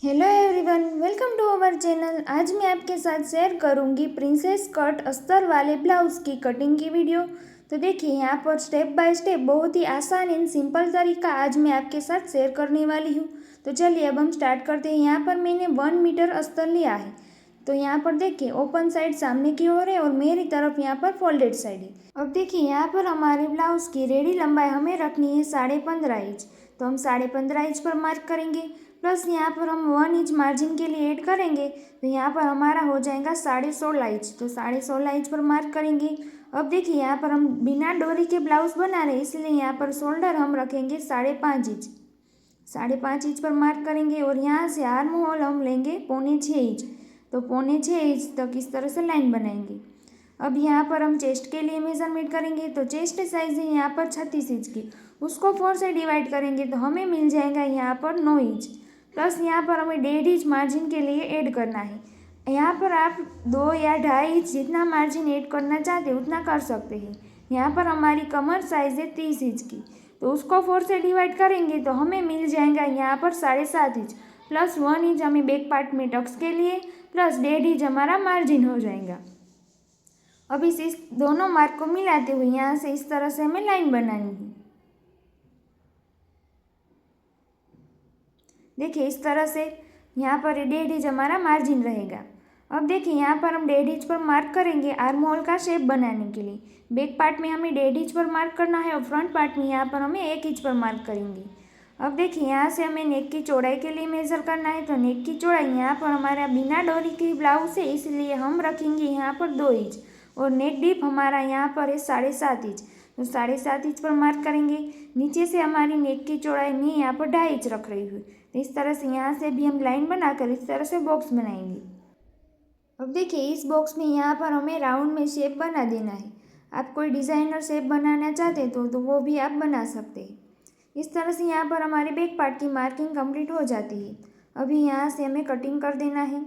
Hello everyone, welcome to our channel. आज मैं आपके साथ शेयर करूंगी प्रिंसेस कट अस्तर वाले ब्लाउज़ की कटिंग की वीडियो। तो देखिए यहाँ पर स्टेप बाय स्टेप बहुत ही आसान एंड सिंपल तरीका आज मैं आपके साथ शेयर करने वाली हूँ। तो चलिए अब हम स्टार्ट करते हैं। यहाँ पर मैंने 1 मीटर अस्तर लिया है। तो यहाँ पर देखिए ओपन साइड सामने की ओर है और मेरी तरफ यहाँ पर फोल्डेड साइड है। अब देखिए यहाँ पर हमारे ब्लाउज़ की रेडी लंबाई हमें रखनी है 15.5 इंच। तो हम 15.5 इंच पर मार्क करेंगे। प्लस यहाँ पर हम 1 इंच मार्जिन के लिए ऐड करेंगे। तो यहाँ पर हमारा हो जाएगा 16.5 इंच। तो 16.5 इंच पर मार्क करेंगे। अब देखिए यहाँ पर हम बिना डोरी के ब्लाउज बना रहे हैं, इसलिए यहाँ पर शोल्डर हम रखेंगे 5.5 इंच। 5.5 इंच पर मार्क करेंगे और यहाँ से आर्म होल हम लेंगे 5.25 इंच। तो 5.25 इंच तक इस तरह से लाइन बनाएंगे। अब यहाँ पर हम चेस्ट के लिए मेजरमेंट करेंगे। तो चेस्ट साइज है यहाँ पर 36 इंच की, उसको 4 से डिवाइड करेंगे तो हमें मिल जाएगा यहाँ पर 9 इंच। प्लस यहाँ पर हमें 1.5 इंच मार्जिन के लिए ऐड करना है। यहाँ पर आप 2 या 2.5 इंच जितना मार्जिन ऐड करना चाहते हैं उतना कर सकते हैं। यहाँ पर हमारी कमर साइज़ है 30 इंच की, तो उसको 4 से डिवाइड करेंगे तो हमें मिल जाएगा यहाँ पर 7.5 इंच। प्लस 1 इंच हमें बैक पार्ट में टक्स के लिए, प्लस 1.5 इंच हमारा मार्जिन हो जाएगा। अब इस दोनों मार्क को मिलाते हुए यहाँ से इस तरह से हमें लाइन बनानी है। देखिए इस तरह से यहाँ पर 1.5 इंच हमारा मार्जिन रहेगा। अब देखिए यहाँ पर हम 1.5 इंच पर मार्क करेंगे आर्म होल का शेप बनाने के लिए। बैक पार्ट में हमें 1.5 इंच पर मार्क करना है और फ्रंट पार्ट में यहाँ पर हमें 1 इंच पर मार्क करेंगे। अब देखिए यहाँ से हमें नेक की चौड़ाई के लिए मेज़र करना है। तो नेक की चौड़ाई यहाँ पर हमारा बिना डोरी की ब्लाउज है, इसलिए हम रखेंगे यहाँ पर 2 इंच। और नेक डीप हमारा यहाँ पर है 7.5 इंच। तो 7.5 इंच पर मार्क करेंगे। नीचे से हमारी नेक की चौड़ाई मैं यहाँ पर 2.5 इंच रख रही हूँ। तो इस तरह से यहाँ से भी हम लाइन बनाकर इस तरह से बॉक्स बनाएंगे। अब देखिए इस बॉक्स में यहाँ पर हमें राउंड में शेप बना देना है। आप कोई डिज़ाइनर शेप बनाना चाहते हैं तो वो भी आप बना सकते हैं। इस तरह से यहाँ पर हमारे बैक पार्ट की मार्किंग कंप्लीट हो जाती है। अभी यहाँ से हमें कटिंग कर देना है।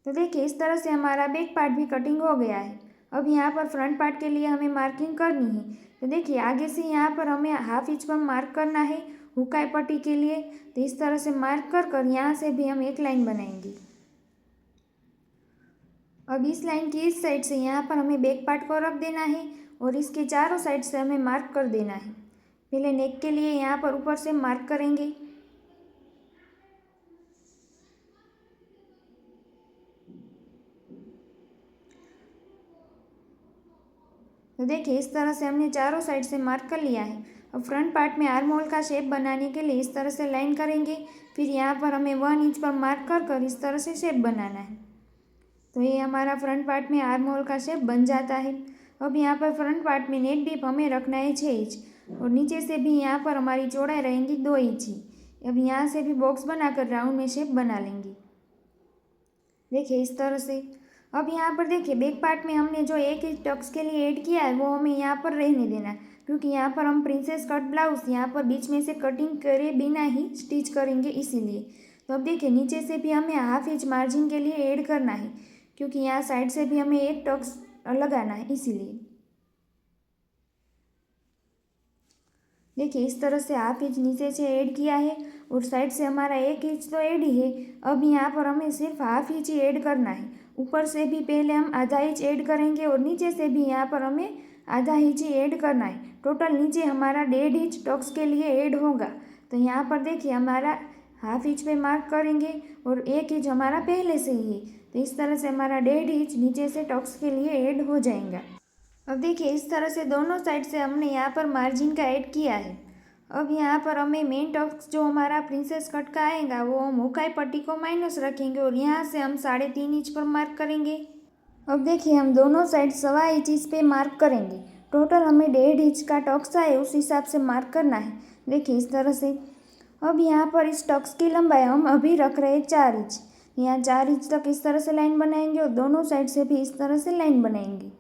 तो देखिए इस तरह से हमारा बैक पार्ट भी कटिंग हो गया है। अब यहाँ पर फ्रंट पार्ट के लिए हमें मार्किंग करनी है। तो देखिए आगे से यहाँ पर हमें 1/2 इंच पर मार्क करना है हुकाई पट्टी के लिए। तो इस तरह से मार्क कर यहाँ से भी हम एक लाइन बनाएंगे। अब इस लाइन की इस साइड से यहाँ पर हमें बैक पार्ट को रख देना है और इसके चारों साइड से हमें मार्क कर देना है। पहले नेक के लिए यहाँ पर ऊपर से मार्क करेंगे। तो देखिए इस तरह से हमने चारों साइड से मार्क कर लिया है। अब फ्रंट पार्ट में आर्म होल का शेप बनाने के लिए इस तरह से लाइन करेंगे। फिर यहाँ पर हमें 1 इंच पर मार्क कर कर इस तरह से शेप बनाना है। तो ये हमारा फ्रंट पार्ट में आर्म होल का शेप बन जाता है। अब यहाँ पर फ्रंट पार्ट में नेक डीप हमें रखना है 6 इंच और नीचे से भी यहाँ पर हमारी चौड़ाई रहेंगी 2 इंच ही। अब यहाँ से भी बॉक्स बनाकर राउंड में शेप बना लेंगे। देखिए इस तरह से। अब यहाँ पर देखिए बैक पार्ट में हमने जो 1 इंच टक्स के लिए ऐड किया है वो हमें यहाँ पर रहने देना है, क्योंकि यहाँ पर हम प्रिंसेस कट ब्लाउज यहाँ पर बीच में से कटिंग करे बिना ही स्टिच करेंगे इसीलिए। तो अब देखिए नीचे से भी हमें 1/2 इंच मार्जिन के लिए ऐड करना है, क्योंकि यहाँ साइड से भी हमें एक टक्स लगाना है इसीलिए। देखिए इस तरह से 1/2 इंच नीचे से ऐड किया है और साइड से हमारा 1 इंच तो ऐड ही है। अब यहाँ पर हमें सिर्फ 1/2 इंच ही ऐड करना है। ऊपर से भी पहले हम आधा इंच ऐड करेंगे और नीचे से भी यहाँ पर हमें आधा इंच ही ऐड करना है। टोटल नीचे हमारा 1.5 इंच टक्स के लिए ऐड होगा। तो यहाँ पर देखिए हमारा 1/2 इंच पे मार्क करेंगे और 1 इंच हमारा पहले से ही है। तो इस तरह से हमारा 1.5 इंच नीचे से टक्स के लिए ऐड हो जाएगा। अब देखिए इस तरह से दोनों साइड से हमने यहाँ पर मार्जिन का ऐड किया है। अब यहाँ पर हमें मेन टक्स जो हमारा प्रिंसेस कट का आएगा वो हम हुकाई पट्टी को माइनस रखेंगे और यहाँ से हम 3.5 इंच पर मार्क करेंगे। अब देखिए हम दोनों साइड 1.25 इंच इस पे मार्क करेंगे। टोटल हमें 1.5 इंच का टक्स आए उस हिसाब से मार्क करना है। देखिए इस तरह से। अब यहाँ पर इस टक्स की लंबाई हम अभी रख रहे हैं 4 इंच। यहाँ 4 इंच तक इस तरह से लाइन बनाएंगे और दोनों साइड से भी इस तरह से लाइन बनाएंगे।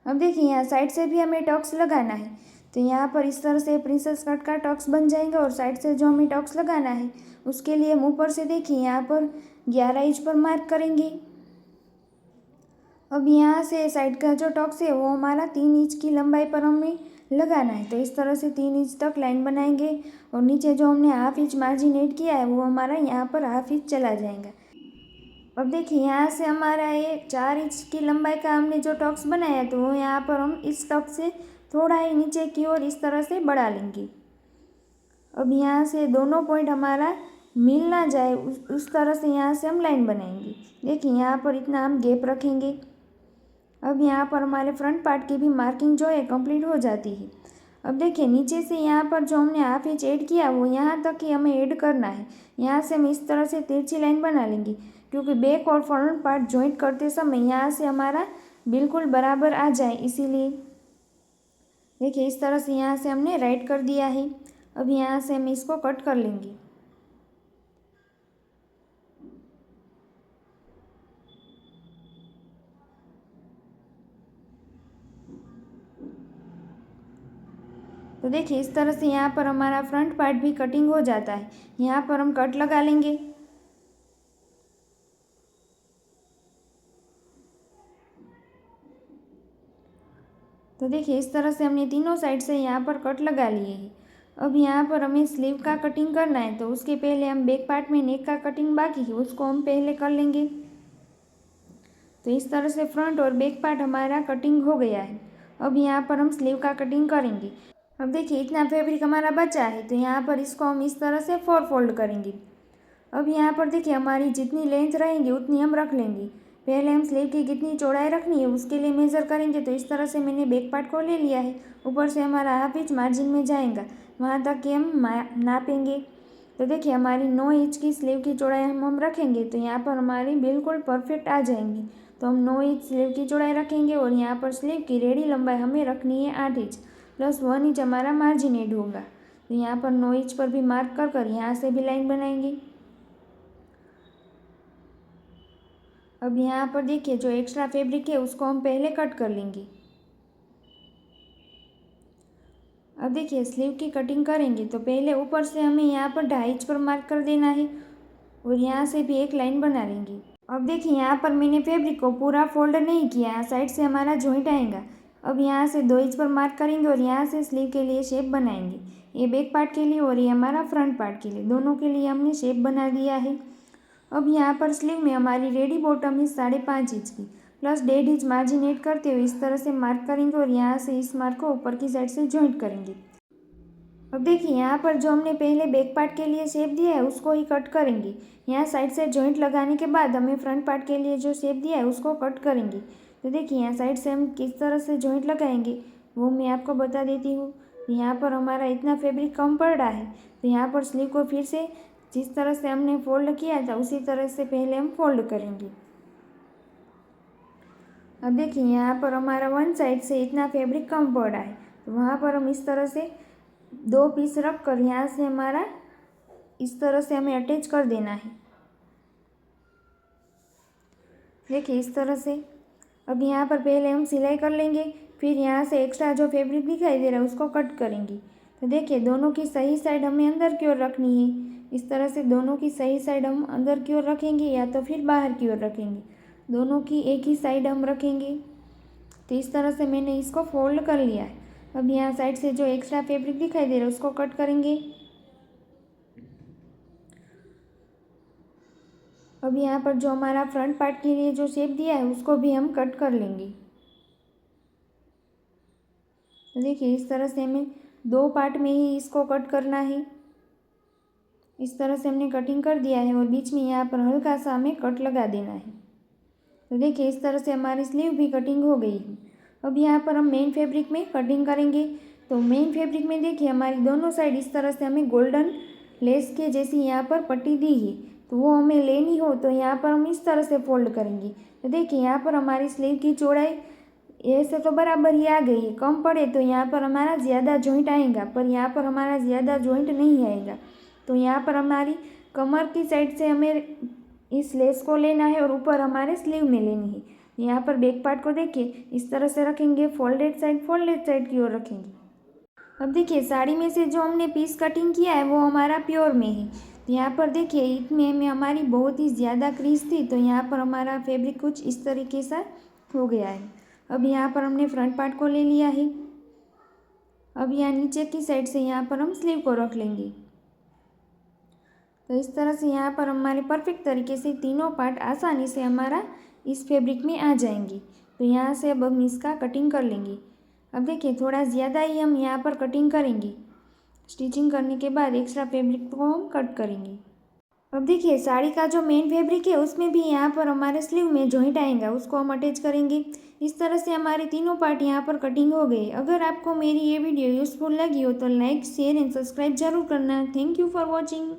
अब देखिए यहाँ साइड से भी हमें टक्स लगाना है। तो यहाँ पर इस तरह से प्रिंसेस कट का टक्स बन जाएगा और साइड से जो हमें टक्स लगाना है उसके लिए हम ऊपर से देखिए यहाँ पर 11 इंच पर मार्क करेंगे। अब यहाँ से साइड का जो टक्स है वो हमारा 3 इंच की लंबाई पर हमें लगाना है। तो इस तरह से 3 इंच तक लाइन बनाएंगे और नीचे जो हमने हाफ इंच मार्जिन ऐड किया है वो हमारा यहाँ पर हाफ इंच चला जाएगा। अब देखिए यहाँ से हमारा ये 4 इंच की लंबाई का हमने जो टक्स बनाया तो वो यहाँ पर हम इस टक्स से थोड़ा ही नीचे की ओर इस तरह से बढ़ा लेंगे। अब यहाँ से दोनों पॉइंट हमारा मिल ना जाए उस तरह से यहाँ से हम लाइन बनाएंगे। देखिए यहाँ पर इतना हम गैप रखेंगे। अब यहाँ पर हमारे फ्रंट पार्ट की भी मार्किंग जो है कंप्लीट हो जाती है। अब देखिए नीचे से यहाँ पर जो हमने हाफ इंच ऐड किया वो यहाँ तक ही हमें ऐड करना है। यहाँ से हम इस तरह से तिरछी लाइन बना लेंगे क्योंकि बैक और फ्रंट पार्ट जॉइंट करते समय यहाँ से हमारा बिल्कुल बराबर आ जाए, इसीलिए देखिए इस तरह से यहाँ से हमने राइट कर दिया है। अब यहाँ से हम इसको कट कर लेंगे। तो देखिए इस तरह से यहाँ पर हमारा फ्रंट पार्ट भी कटिंग हो जाता है। यहाँ पर हम कट लगा लेंगे। तो देखिए इस तरह से हमने तीनों साइड से यहाँ पर कट लगा लिए हैं। अब यहाँ पर हमें स्लीव का कटिंग करना है तो उसके पहले हम बैक पार्ट में नेक का कटिंग बाकी है उसको हम पहले कर लेंगे। तो इस तरह से फ्रंट और बैक पार्ट हमारा कटिंग हो गया है। अब यहाँ पर हम स्लीव का कटिंग करेंगे। अब देखिए इतना फैब्रिक हमारा बचा है तो यहाँ पर इसको हम इस तरह से 4 फोल्ड करेंगे। अब यहाँ पर देखिए हमारी जितनी लेंथ रहेंगी उतनी हम रख लेंगे। पहले हम स्लीव की कितनी चौड़ाई रखनी है उसके लिए मेज़र करेंगे। तो इस तरह से मैंने बैक पार्ट को ले लिया है। ऊपर से हमारा हाफ इंच मार्जिन में जाएगा, वहाँ तक कि हम नापेंगे। तो देखिए हमारी 9 इंच की स्लीव की चौड़ाई हम रखेंगे तो यहाँ पर हमारी बिल्कुल परफेक्ट आ जाएंगी। तो हम 9 इंच स्लीव की चौड़ाई रखेंगे और यहाँ पर स्लीव की रेडी लंबाई हमें रखनी है 8 इंच प्लस 1 इंच हमारा मार्जिन ऐड होगा। तो यहाँ पर 9 इंच पर भी मार्क कर कर यहाँ से भी लाइन बनाएंगे। अब यहाँ पर देखिए जो एक्स्ट्रा फैब्रिक है उसको हम पहले कट कर लेंगे। अब देखिए स्लीव की कटिंग करेंगे तो पहले ऊपर से हमें यहाँ पर 2.5 इंच पर मार्क कर देना है और यहाँ से भी एक लाइन बना लेंगे। अब देखिए यहाँ पर मैंने फैब्रिक को पूरा फोल्ड नहीं किया है, साइड से हमारा जॉइंट आएगा। अब यहाँ से 2 इंच पर मार्क करेंगे और यहाँ से स्लीव के लिए शेप बनाएंगे। ये बैक पार्ट के लिए और ये हमारा फ्रंट पार्ट के लिए, दोनों के लिए हमने शेप बना दिया है। अब यहाँ पर स्लीव में हमारी रेडी बॉटम है 5.5 इंच की प्लस 1.5 इंच मार्जिन ऐड करते हुए इस तरह से मार्क करेंगे और यहाँ से इस मार्क को ऊपर की साइड से जॉइंट करेंगे। अब देखिए यहाँ पर जो हमने पहले बैक पार्ट के लिए शेप दिया है उसको ही कट करेंगे। यहाँ साइड से जॉइंट लगाने के बाद हमें फ्रंट पार्ट के लिए जो शेप दिया है उसको कट करेंगे। तो देखिए यहाँ साइड से हम किस तरह से जॉइंट लगाएंगे वो मैं आपको बता देती हूँ। यहाँ पर हमारा इतना फैब्रिक कम पड़ रहा है तो यहाँ पर स्लीव को फिर से जिस तरह से हमने फोल्ड किया था उसी तरह से पहले हम फोल्ड करेंगे। अब देखिए यहाँ पर हमारा वन साइड से इतना फैब्रिक कम पड़ रहा है तो वहाँ पर हम इस तरह से 2 पीस रख कर यहाँ से हमारा इस तरह से हमें अटैच कर देना है। देखिए इस तरह से। अब यहाँ पर पहले हम सिलाई कर लेंगे, फिर यहाँ से एक्स्ट्रा जो फैब्रिक दिखाई दे रहा है उसको कट करेंगे। तो देखिए दोनों की सही साइड हमें अंदर की ओर रखनी है। इस तरह से दोनों की सही साइड हम अंदर की ओर रखेंगे या तो फिर बाहर की ओर रखेंगे, दोनों की एक ही साइड हम रखेंगे। तो इस तरह से मैंने इसको फोल्ड कर लिया है। अब यहाँ साइड से जो एक्स्ट्रा फैब्रिक दिखाई दे रहा है उसको कट करेंगे। अब यहाँ पर जो हमारा फ्रंट पार्ट के लिए जो शेप दिया है उसको भी हम कट कर लेंगे। तो देखिए इस तरह से हमें 2 पार्ट में ही इसको कट करना है। इस तरह से हमने कटिंग कर दिया है और बीच में यहाँ पर हल्का सा हमें कट लगा देना है। तो देखिए इस तरह से हमारी स्लीव भी कटिंग हो गई है। अब यहाँ पर हम मेन फैब्रिक में कटिंग करेंगे। तो मेन फैब्रिक में देखिए हमारी दोनों साइड इस तरह से हमें गोल्डन लेस के जैसी यहाँ पर पट्टी दी है तो वो हमें लेनी हो तो यहाँ पर हम इस तरह से फोल्ड करेंगे। तो देखिए यहाँ पर हमारी स्लीव की चौड़ाई ऐसे तो बराबर ही आ गई है, कम पड़े तो यहाँ पर हमारा ज़्यादा जॉइंट आएगा पर यहाँ पर हमारा ज़्यादा जॉइंट नहीं आएगा। तो यहाँ पर हमारी कमर की साइड से हमें इस लेस को लेना है और ऊपर हमारे स्लीव में लेनी है। यहाँ पर बैक पार्ट को देखिए इस तरह से रखेंगे, फोल्डेड साइड की ओर रखेंगे। अब देखिए साड़ी में से जो हमने पीस कटिंग किया है वो हमारा प्योर में है। तो यहाँ पर देखिए इतने में हमारी बहुत ही ज़्यादा क्रीज थी तो यहाँ पर हमारा फैब्रिक कुछ इस तरीके से हो गया है। अब यहाँ पर हमने फ्रंट पार्ट को ले लिया है। अब यहाँ नीचे की साइड से यहाँ पर हम स्लीव को रख लेंगे। तो इस तरह से यहाँ पर हमारे परफेक्ट तरीके से तीनों पार्ट आसानी से हमारा इस फैब्रिक में आ जाएंगे। तो यहाँ से अब हम इसका कटिंग कर लेंगे। अब देखिए थोड़ा ज़्यादा ही हम यहाँ पर कटिंग करेंगे। स्टिचिंग करने के बाद एक्स्ट्रा फैब्रिक को हम कट करेंगे। अब देखिए साड़ी का जो मेन फैब्रिक है उसमें भी यहाँ पर हमारे स्लीव में जॉइंट आएगा, उसको हम अटैच करेंगे। इस तरह से हमारे तीनों पार्ट यहाँ पर कटिंग हो गए। अगर आपको मेरी ये वीडियो यूज़फुल लगी हो तो लाइक, शेयर एंड सब्सक्राइब जरूर करना। Thank you for watching.